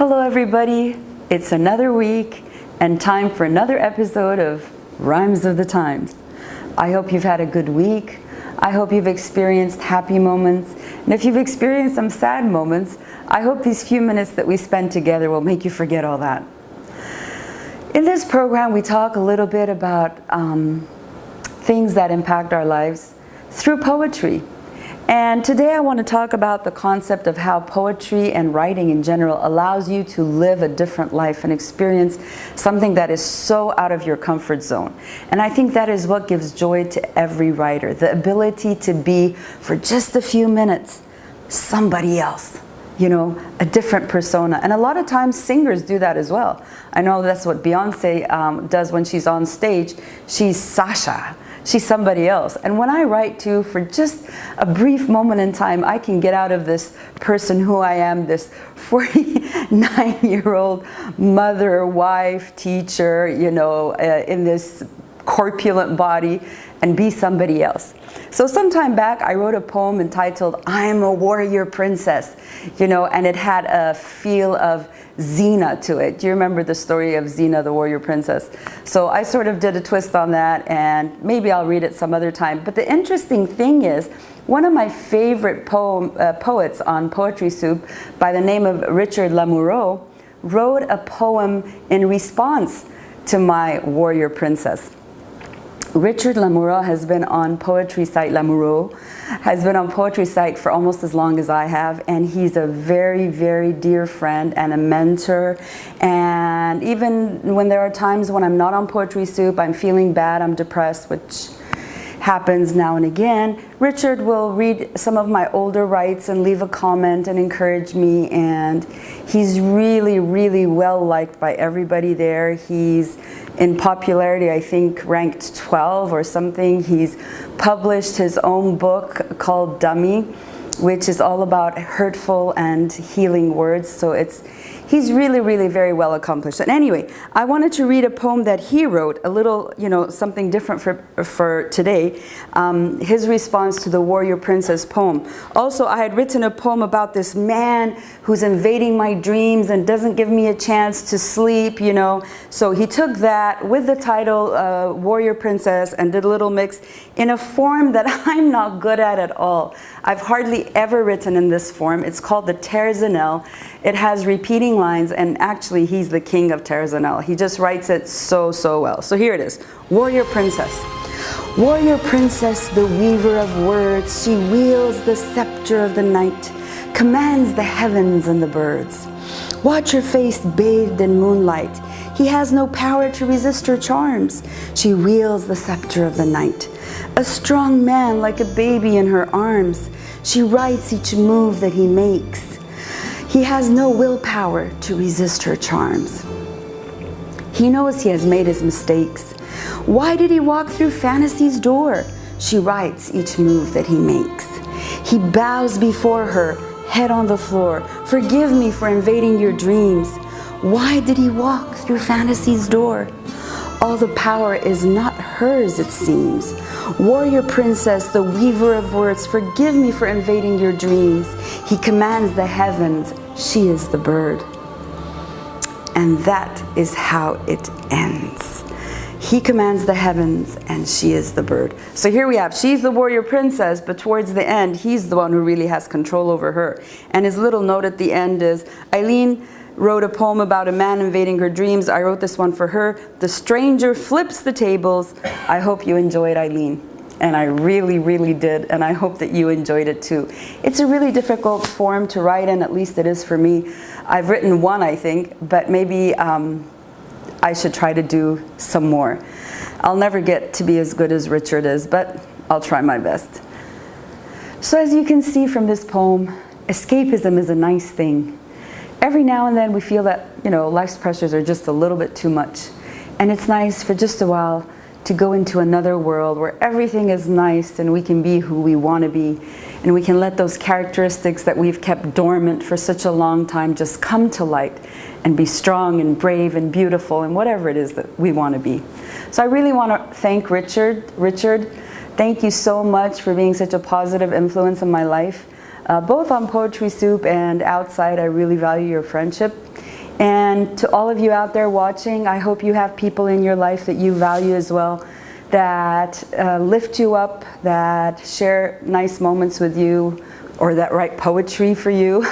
Hello everybody, it's another week and time for another episode of Rhymes of the Times. I hope you've had a good week. I hope you've experienced happy moments. And if you've experienced some sad moments, I hope these few minutes that we spend together will make you forget all that. In this program, we talk a little bit about things that impact our lives through poetry. And today I want to talk about the concept of how poetry and writing in general allows you to live a different life and experience something that is so out of your comfort zone. And I think that is what gives joy to every writer, the ability to be, for just a few minutes, somebody else, you know, a different persona. And a lot of times singers do that as well. I know that's what Beyonce does when she's on stage. She's Sasha. She's somebody else. And when I write too, for just a brief moment in time, I can get out of this person who I am, this 49-year-old mother, wife, teacher, you know, in this corpulent body, and be somebody else. So some time back, I wrote a poem entitled, I'm a Warrior Princess, you know, and it had a feel of Xena to it. Do you remember the story of Xena, the warrior princess? So I sort of did a twist on that, and maybe I'll read it some other time. But the interesting thing is, one of my favorite poets on Poetry Soup, by the name of Richard Lamoureux, wrote a poem in response to my warrior princess. Richard Lamoureux has been on Poetry Site, Lamoureux has been on Poetry Site for almost as long as I have, and he's a very, very dear friend and a mentor. And even when there are times when I'm not on Poetry Soup, I'm feeling bad, I'm depressed, which happens now and again, Richard will read some of my older writes and leave a comment and encourage me, and he's really, really well liked by everybody there. He's in popularity, I think, ranked 12 or something. He's published his own book called Dummy, which is all about hurtful and healing words. So he's really, really very well accomplished. And anyway, I wanted to read a poem that he wrote, a little, you know, something different for today, his response to the Warrior Princess poem. Also, I had written a poem about this man who's invading my dreams and doesn't give me a chance to sleep, you know. So he took that with the title Warrior Princess and did a little mix in a form that I'm not good at all. I've hardly ever written in this form. It's called the Terzanel. It has repeating lines, and actually he's the king of Terzanel. He just writes it so, so well. So here it is. Warrior Princess. Warrior Princess, the weaver of words, she wields the scepter of the night, commands the heavens and the birds. Watch her face bathed in moonlight. He has no power to resist her charms. She wields the scepter of the night. A strong man like a baby in her arms. She writes each move that he makes. He has no willpower to resist her charms. He knows he has made his mistakes. Why did he walk through fantasy's door? She writes each move that he makes. He bows before her, head on the floor. Forgive me for invading your dreams. Why did he walk through fantasy's door? All the power is not hers, it seems. Warrior Princess, the weaver of words, forgive me for invading your dreams. He commands the heavens, she is the bird. And that is how it ends. He commands the heavens and she is the bird. So here we have, she's the warrior princess, but towards the end, he's the one who really has control over her. And his little note at the end is, Eileen wrote a poem about a man invading her dreams. I wrote this one for her. The stranger flips the tables. I hope you enjoyed, Eileen. And I really, really did. And I hope that you enjoyed it too. It's a really difficult form to write in, at least it is for me. I've written one, I think, but maybe I should try to do some more. I'll never get to be as good as Richard is, but I'll try my best. So as you can see from this poem, escapism is a nice thing. Every now and then we feel that, you know, life's pressures are just a little bit too much. And it's nice for just a while to go into another world where everything is nice and we can be who we want to be. And we can let those characteristics that we've kept dormant for such a long time just come to light and be strong and brave and beautiful and whatever it is that we want to be. So I really want to thank Richard. Richard, thank you so much for being such a positive influence in my life. Both on Poetry Soup and outside, I really value your friendship. And to all of you out there watching, I hope you have people in your life that you value as well, that lift you up, that share nice moments with you, or that write poetry for you.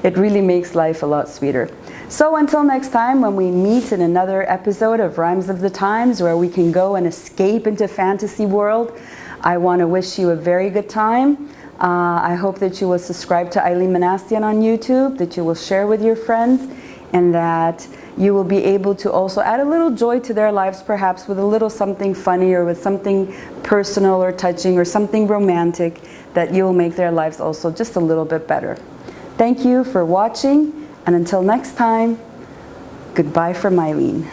It really makes life a lot sweeter. So until next time, when we meet in another episode of Rhymes of the Times, where we can go and escape into fantasy world, I want to wish you a very good time. I hope that you will subscribe to Eileen Manastian on YouTube, that you will share with your friends, and that you will be able to also add a little joy to their lives, perhaps with a little something funny or with something personal or touching or something romantic, that you will make their lives also just a little bit better. Thank you for watching, and until next time, goodbye from Eileen.